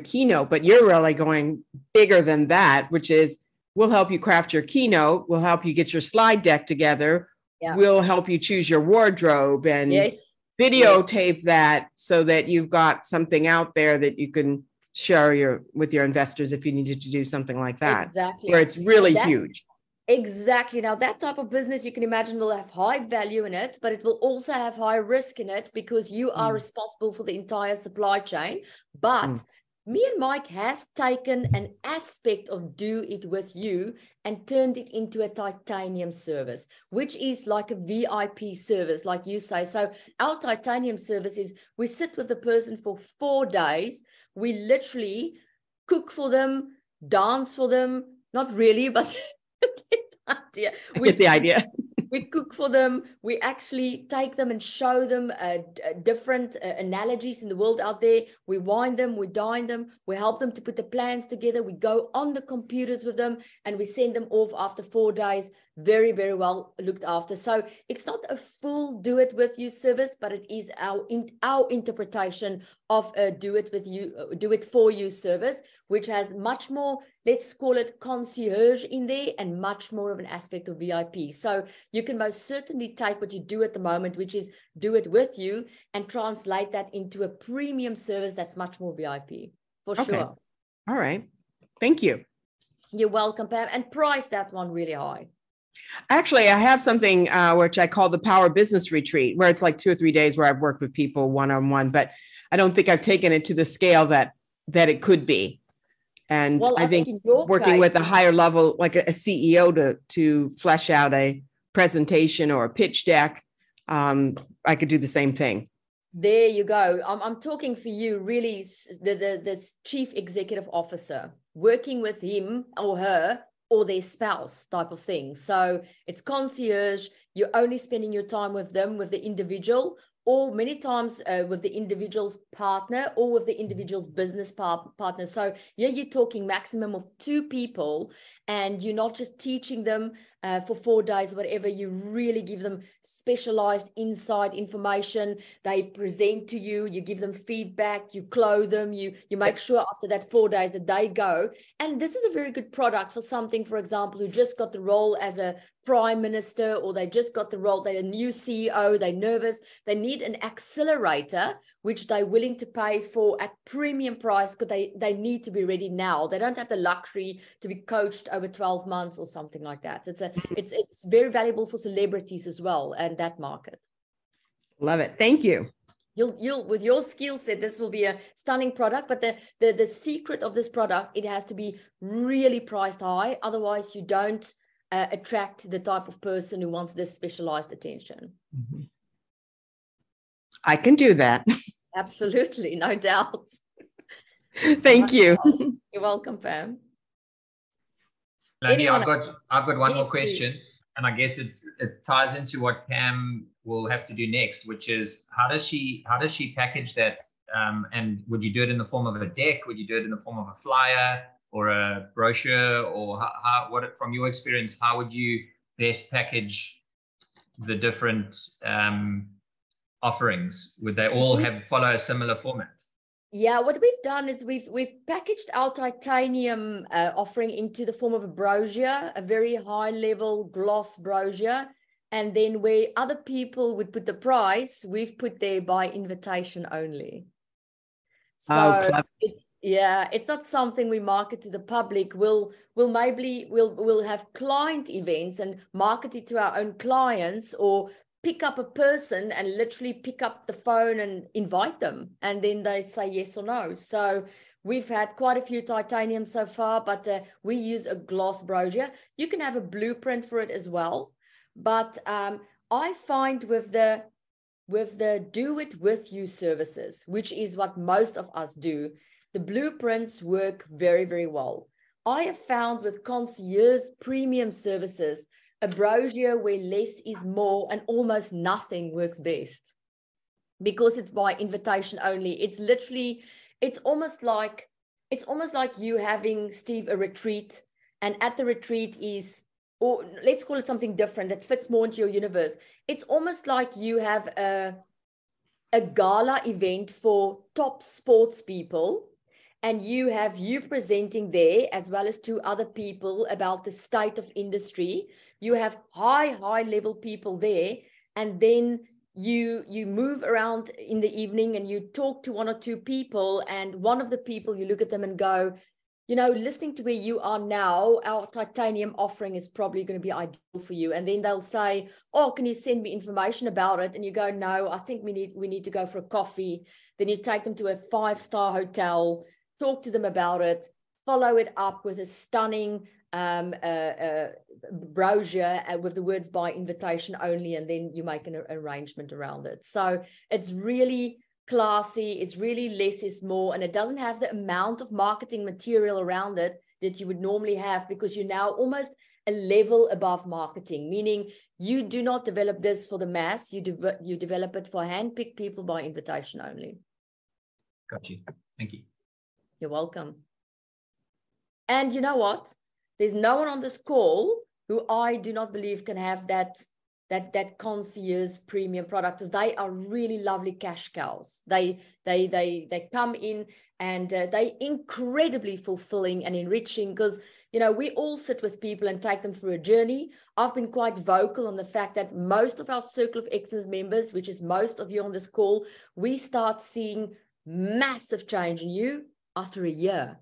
S4: keynote, but you're really going bigger than that, which is we'll help you craft your keynote, we'll help you get your slide deck together, we'll help you choose your wardrobe and videotape that so that you've got something out there that you can share with your investors if you needed to do something like that.
S1: Exactly.
S4: Where it's really huge.
S1: Exactly. Now, that type of business you can imagine will have high value in it, but it will also have high risk in it because you are responsible for the entire supply chain. But me and Mike has taken an aspect of do it with you and turned it into a titanium service, which is like a VIP service, like you say. So our titanium service is we sit with the person for 4 days. We literally cook for them, dance for them. Not really, but
S4: get the idea.
S1: We cook for them. We actually take them and show them different analogies in the world out there. We wine them, we dine them, we help them to put the plans together. We go on the computers with them and we send them off after 4 days. Very, very well looked after. So it's not a full do it with you service, but it is our interpretation of a do it for you service, which has much more, let's call it concierge in there, and much more of an aspect of VIP. So you can most certainly take what you do at the moment, which is do it with you, and translate that into a premium service that's much more VIP, for sure.
S4: All right. Thank you.
S1: You're welcome, Pam. And price that one really high.
S4: Actually, I have something which I call the Power Business Retreat, where it's like 2 or 3 days where I've worked with people one-on-one, but I don't think I've taken it to the scale that it could be. And I think working with a higher level, like a CEO to flesh out a presentation or a pitch deck, I could do the same thing.
S1: There you go. I'm talking for you, really, the chief executive officer, working with him or her or their spouse type of thing. So it's concierge. You're only spending your time with them, with the individual, or many times with the individual's partner or with the individual's business partner. So yeah, you're talking maximum of 2 people, and you're not just teaching them for 4 days, whatever. You really give them specialized inside information. They present to you, you give them feedback, you clothe them, you make sure after that 4 days that they go. And this is a very good product for something, for example, who just got the role as a prime minister, or they just got the role, they're a new CEO, they're nervous, they need an accelerator, which they're willing to pay for at premium price because they need to be ready now. They don't have the luxury to be coached over 12 months or something like that. It's very valuable for celebrities as well, and that market.
S4: Love it. Thank you.
S1: You'll with your skill set, this will be a stunning product. But the secret of this product, it has to be really priced high. Otherwise, you don't attract the type of person who wants this specialized attention.
S4: Mm-hmm. I can do that.
S1: Absolutely, no doubt.
S4: Thank you.
S1: You're welcome, Pam.
S3: Landi, I've got one
S1: Yes,
S3: more question, and I guess it ties into what Pam will have to do next, which is how does she package that? And would you do it in the form of a deck? Would you do it in the form of a flyer or a brochure? Or what from your experience, how would you best package the different offerings? Would they all follow a similar format?
S1: Yeah, what we've done is we've packaged our titanium offering into the form of a brochure, a very high level gloss brochure. And then where other people would put the price, we've put there by invitation only. So it's not something we market to the public. We'll have client events and market it to our own clients, or pick up a person and literally pick up the phone and invite them, and then they say yes or no. So we've had quite a few titanium so far, but we use a gloss brochure. You can have a blueprint for it as well, but I find with the do it with you services, which is what most of us do, the blueprints work very, very well. I have found with concierge premium services, a brochure where less is more and almost nothing works best, because it's by invitation only. It's almost like you having, Steve, a retreat, and at the retreat is, or let's call it something different that fits more into your universe. It's almost like you have a gala event for top sports people, and you have you presenting there as well as 2 other people about the state of industry. You have high level people there, and then you move around in the evening and you talk to 1 or 2 people, and one of the people, you look at them and go, you know, listening to where you are now, our titanium offering is probably going to be ideal for you. And then they'll say, oh, can you send me information about it? And you go, no, I think we need to go for a coffee. Then you take them to a 5-star hotel, talk to them about it, follow it up with a stunning brochure with the words by invitation only, and then you make an arrangement around it. So it's really classy, it's really less is more, and it doesn't have the amount of marketing material around it that you would normally have, because you're now almost a level above marketing, meaning you do not develop this for the mass, you develop it for hand-picked people by invitation only.
S3: Got you. Thank you.
S1: You're welcome. And you know what? There's no one on this call who I do not believe can have that concierge premium product, because they are really lovely cash cows. They come in and they incredibly fulfilling and enriching, because you know, we all sit with people and take them through a journey. I've been quite vocal on the fact that most of our Circle of Excellence members, which is most of you on this call, we start seeing massive change in you after a year.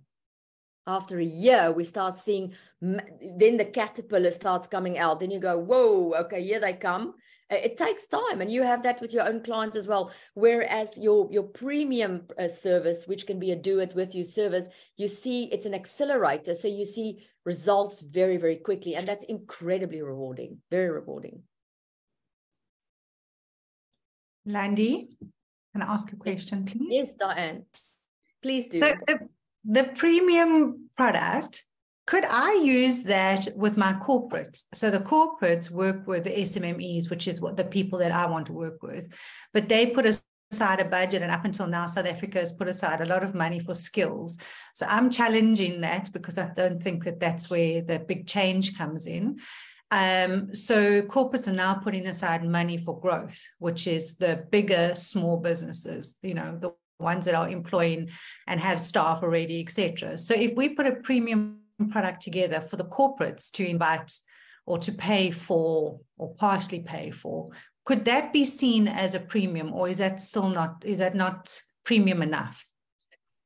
S1: After a year, we start seeing, then the caterpillar starts coming out. Then you go, whoa, okay, here they come. It takes time, and you have that with your own clients as well. Whereas your premium service, which can be a do-it-with-you service, you see it's an accelerator. So you see results very, very quickly. And that's incredibly rewarding, very rewarding.
S5: Landi, can I ask a question, please?
S1: Yes, Diane, please do.
S5: So the premium product, could I use that with my corporates? So the corporates work with the SMMEs, which is what the people that I want to work with, but they put aside a budget, and up until now, South Africa has put aside a lot of money for skills. So I'm challenging that, because I don't think that that's where the big change comes in. So corporates are now putting aside money for growth, which is the bigger small businesses, you know, the ones that are employing and have staff already, etc. So if we put a premium product together for the corporates to invite or to pay for or partially pay for, could that be seen as a premium, or is that still not, is that not premium enough?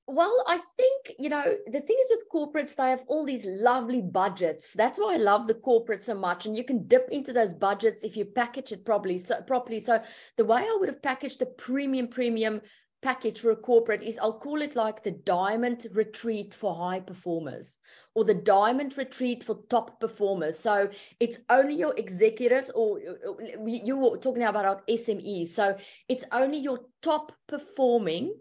S1: Well, I think, you know, the thing is with corporates, they have all these lovely budgets. That's why I love the corporate so much. And you can dip into those budgets if you package it properly. So the way I would have packaged the premium package for a corporate is, I'll call it like the diamond retreat for high performers, or the diamond retreat for top performers. So it's only your executives, or you were talking about our SMEs. So it's only your top performing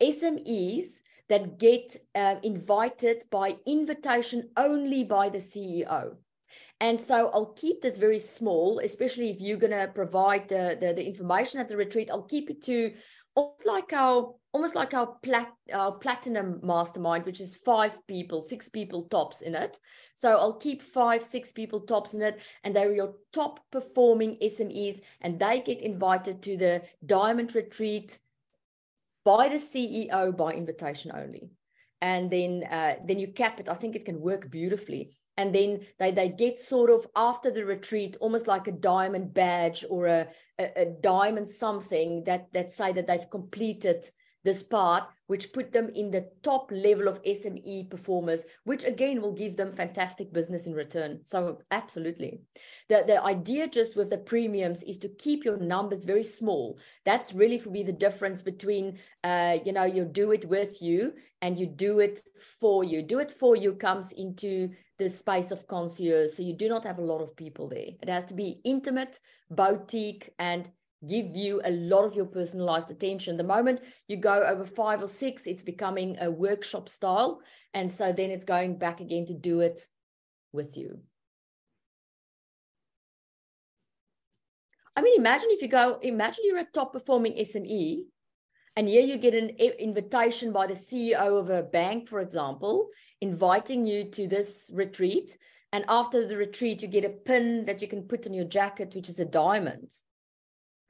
S1: SMEs that get invited by invitation only by the CEO. And so I'll keep this very small, especially if you're going to provide the information at the retreat. I'll keep it to almost like our platinum mastermind, which is 5 people, 6 people tops in it. So I'll keep 5, 6 people tops in it, and they're your top performing SMEs, and they get invited to the diamond retreat by the CEO by invitation only. And then you cap it. I think it can work beautifully. And then they get sort of, after the retreat, almost like a diamond badge or a diamond something that say that they've completed this part, which put them in the top level of SME performers, which again will give them fantastic business in return. So absolutely. The idea just with the premiums is to keep your numbers very small. That's really, for me, the difference between, you do it with you and you do it for you. Do it for you comes into the space of concierge. So you do not have a lot of people there. It has to be intimate, boutique, and give you a lot of your personalized attention. The moment you go over 5 or 6, it's becoming a workshop style. And so then it's going back again to do it with you. I mean, imagine you're a top performing SME, and here you get an invitation by the CEO of a bank, for example, inviting you to this retreat. And after the retreat, you get a pin that you can put on your jacket, which is a diamond,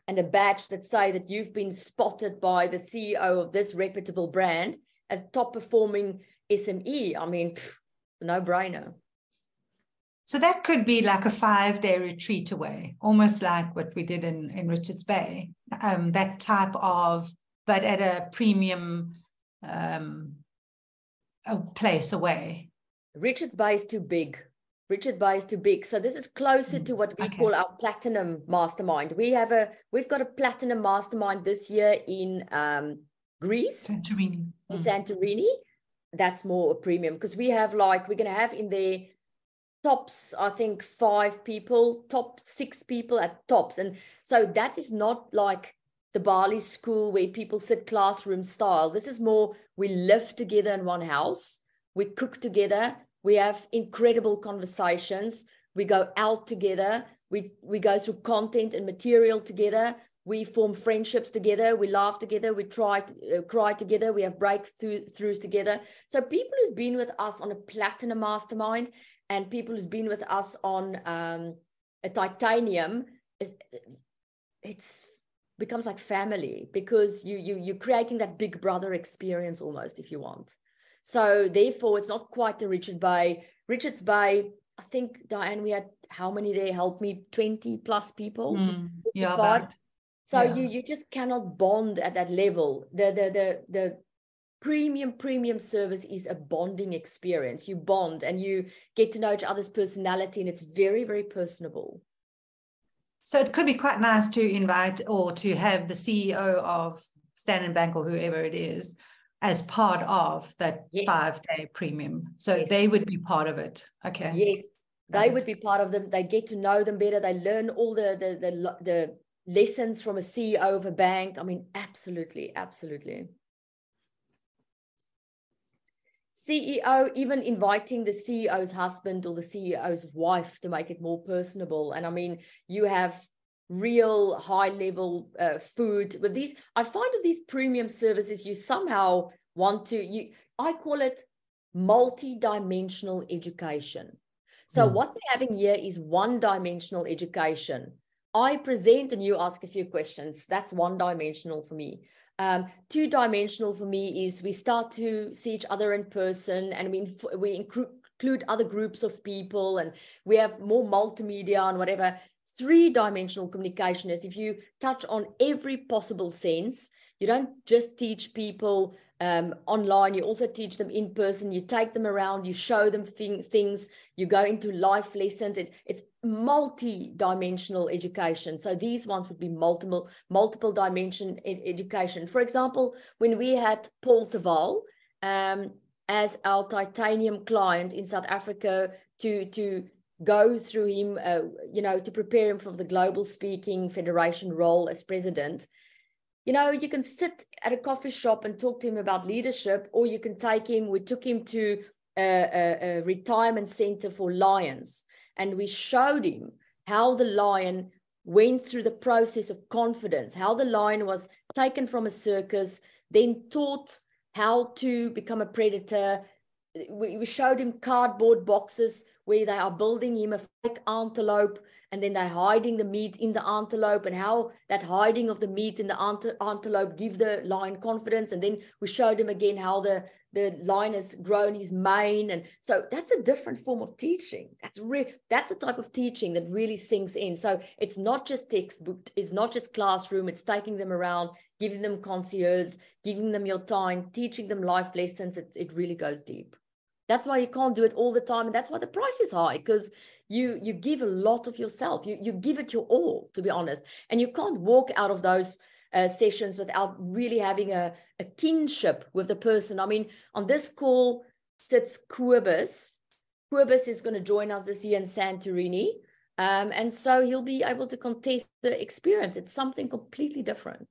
S1: and a badge that say that you've been spotted by the CEO of this reputable brand as top performing SME. I mean, no brainer.
S5: So that could be like a 5-day retreat away, almost like what we did in Richards Bay, that type of, but at a premium a place away.
S1: Richards Bay is too big. Richard Bay is too big. So this is closer to what we call our platinum mastermind. We've got a platinum mastermind this year in Greece.
S5: Santorini.
S1: In Santorini. That's more a premium, because we're going to have in there tops, I think 5 people, top 6 people at tops. And so that is not like the Bali school where people sit classroom style. This is more, we live together in one house. We cook together. We have incredible conversations. We go out together. We go through content and material together. We form friendships together. We laugh together. We cry together. We have breakthroughs together. So people who's been with us on a platinum mastermind and people who's been with us on a titanium, it's becomes like family, because you're creating that big brother experience almost, if you want. So therefore, it's not quite a Richards Bay. Richards Bay, I think, Diane, we had, how many there? Help me, 20 plus people. So you just cannot bond at that level. The premium service is a bonding experience. You bond and you get to know each other's personality, and it's very, very personable.
S5: So it could be quite nice to invite or to have the CEO of Standard Bank or whoever it is as part of that 5-day premium. So they would be part of it. Okay.
S1: Yes, they would be part of them. They get to know them better. They learn all the lessons from a CEO of a bank. I mean, absolutely, absolutely. CEO, even inviting the CEO's husband or the CEO's wife to make it more personable. And I mean, you have real high level food with these. I find with these premium services, you somehow want to, I call it multi-dimensional education. So what we're having here is one-dimensional education. I present and you ask a few questions. That's one-dimensional for me. 2-dimensional for me is we start to see each other in person, and we include other groups of people, and we have more multimedia and whatever. 3-dimensional communication is if you touch on every possible sense. You don't just teach people online. You also teach them in person. You take them around, you show them things, you go into life lessons. It's multi-dimensional education. So these ones would be multiple dimension education. For example, when we had Paul Teval as our titanium client in South Africa to go through him, to prepare him for the Global Speaking Federation role as president. You can sit at a coffee shop and talk to him about leadership, or you can we took him to a retirement center for lions, and we showed him how the lion went through the process of confidence, how the lion was taken from a circus, then taught how to become a predator. We showed him cardboard boxes where they are building him a fake antelope, and then they're hiding the meat in the antelope, and how that hiding of the meat in the antelope give the lion confidence. And then we showed him again how the lion has grown his mane. And so that's a different form of teaching. That's the type of teaching that really sinks in. So it's not just textbook, it's not just classroom, it's taking them around, giving them concierge, giving them your time, teaching them life lessons. It really goes deep. That's why you can't do it all the time. And that's why the price is high, because you give a lot of yourself. You give it your all, to be honest. And you can't walk out of those sessions without really having a kinship with the person. I mean, on this call sits Quibus. Quibus is going to join us this year in Santorini. And so he'll be able to contest the experience. It's something completely different.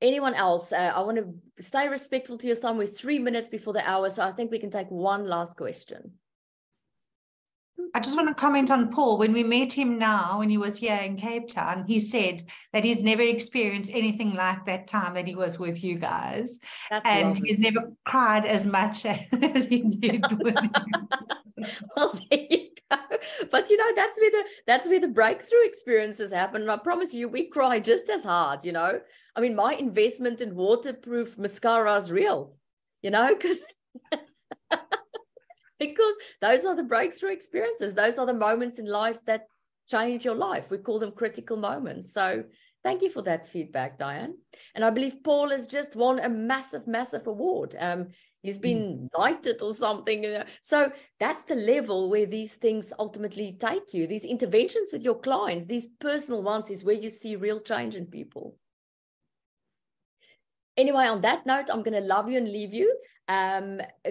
S1: Anyone else? I want to stay respectful to your time. We're 3 minutes before the hour, so I think we can take one last question.
S5: I just want to comment on Paul. When we met him now, when he was here in Cape Town, he said that he's never experienced anything like that time that he was with you guys.
S1: That's
S5: and
S1: lovely.
S5: He's never cried as much as he did with you.
S1: Well, there you go. But that's where the breakthrough experiences happen. And I promise you, we cry just as hard, I mean, my investment in waterproof mascara is real, because those are the breakthrough experiences. Those are the moments in life that change your life. We call them critical moments. So thank you for that feedback, Diane. And I believe Paul has just won a massive, massive award. He's been knighted or something. So that's the level where these things ultimately take you. These interventions with your clients, these personal ones, is where you see real change in people. Anyway, on that note, I'm going to love you and leave you.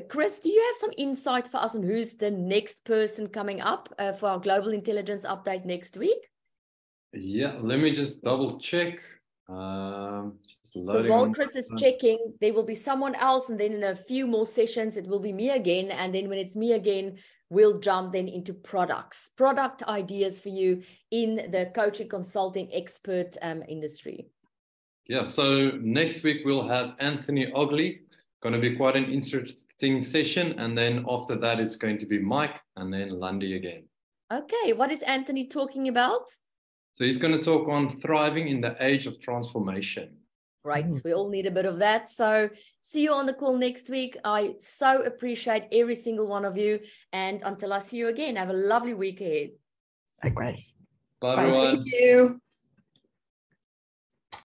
S1: Chris, do you have some insight for us on who's the next person coming up for our Global Intelligence Update next week?
S2: Yeah, let me just double check.
S1: Because while Chris is checking, there will be someone else, and then in a few more sessions, it will be me again. And then when it's me again, we'll jump then into product ideas for you in the coaching consulting expert industry.
S2: Yeah, so next week we'll have Anthony Ogley. Going to be quite an interesting session. And then after that, it's going to be Mike and then Landi again.
S1: Okay, what is Anthony talking about?
S2: So he's going to talk on thriving in the age of transformation.
S1: Right, we all need a bit of that. So see you on the call next week. I so appreciate every single one of you. And until I see you again, have a lovely week ahead.
S4: Likewise.
S2: Bye, everyone.
S4: Thank you.